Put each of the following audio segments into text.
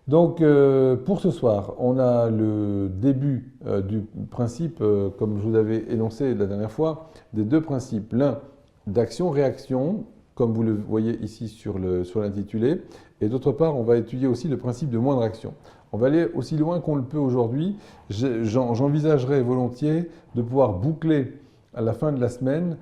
Donc, pour ce soir, on a le début du principe, comme je vous avais énoncé la dernière fois, des deux principes. L'un d'action-réaction, comme vous le voyez ici sur l'intitulé, et d'autre part, on va étudier aussi le principe de moindre action. On va aller aussi loin qu'on le peut aujourd'hui. J'envisagerais volontiers de pouvoir boucler à la fin de la semaine,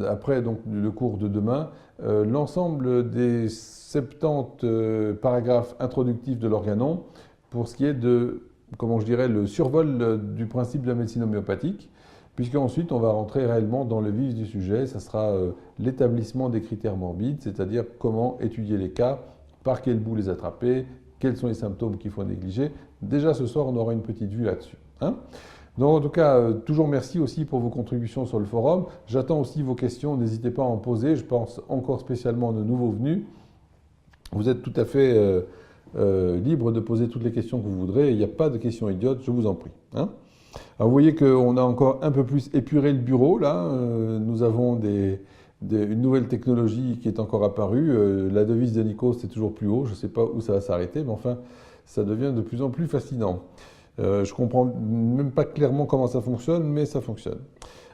après donc le cours de demain, l'ensemble des 70 paragraphes introductifs de l'organon pour ce qui est de, comment je dirais, le survol du principe de la médecine homéopathique, puisqu'ensuite on va rentrer réellement dans le vif du sujet. Ça sera l'établissement des critères morbides, c'est-à-dire comment étudier les cas, par quel bout les attraper, quels sont les symptômes qu'il faut négliger. Déjà ce soir, on aura une petite vue là-dessus. Hein. Donc en tout cas, toujours merci aussi pour vos contributions sur le forum. J'attends aussi vos questions, n'hésitez pas à en poser. Je pense encore spécialement à nos nouveaux venus. Vous êtes tout à fait libre de poser toutes les questions que vous voudrez. Il n'y a pas de questions idiotes, je vous en prie. Hein. Alors vous voyez qu'on a encore un peu plus épuré le bureau là. Nous avons une nouvelle technologie qui est encore apparue. La devise de Nico, c'est toujours plus haut. Je ne sais pas où ça va s'arrêter, mais enfin, ça devient de plus en plus fascinant. Je ne comprends même pas clairement comment ça fonctionne, mais ça fonctionne.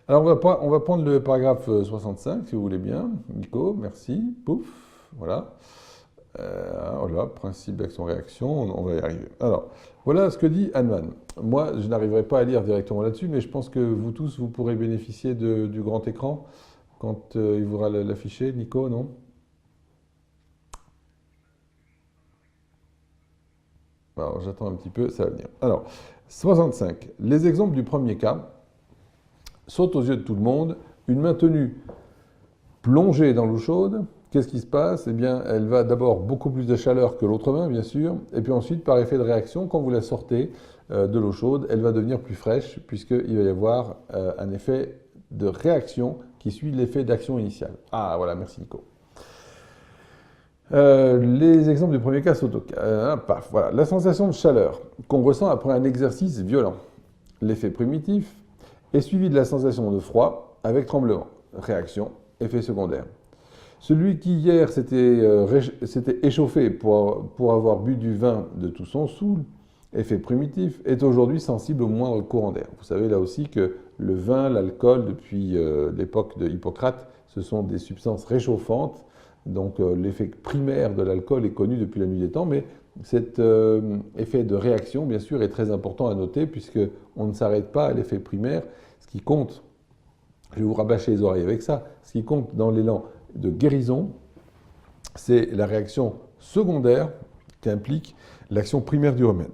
Alors on va prendre le paragraphe 65, si vous voulez bien. Nico, merci. Pouf, voilà. Voilà, principe d'action-réaction, on va y arriver. Alors, voilà ce que dit Hahnemann. Moi, je n'arriverai pas à lire directement là-dessus, mais je pense que vous tous, vous pourrez bénéficier du grand écran quand il voudra l'afficher. Nico, non? Alors, j'attends un petit peu, ça va venir. Alors, 65. Les exemples du premier cas sautent aux yeux de tout le monde. Une main tenue plongée dans l'eau chaude. Qu'est-ce qui se passe? Eh bien, elle va d'abord beaucoup plus de chaleur que l'autre main, bien sûr, et puis ensuite, par effet de réaction, quand vous la sortez de l'eau chaude, elle va devenir plus fraîche, puisqu'il va y avoir un effet de réaction qui suit l'effet d'action initiale. Ah, voilà, merci Nico. Les exemples du premier cas sont paf, voilà. La sensation de chaleur qu'on ressent après un exercice violent. L'effet primitif est suivi de la sensation de froid avec tremblement. Réaction, effet secondaire. Celui qui hier s'était échauffé pour avoir bu du vin de tout son saoul, effet primitif, est aujourd'hui sensible au moindre courant d'air. Vous savez là aussi que le vin, l'alcool, depuis l'époque de Hippocrate, ce sont des substances réchauffantes. Donc l'effet primaire de l'alcool est connu depuis la nuit des temps, mais cet effet de réaction, bien sûr, est très important à noter puisqu'on ne s'arrête pas à l'effet primaire. Ce qui compte, je vais vous rabâcher les oreilles avec ça, ce qui compte dans l'élan de guérison, c'est la réaction secondaire qui implique l'action primaire du remède.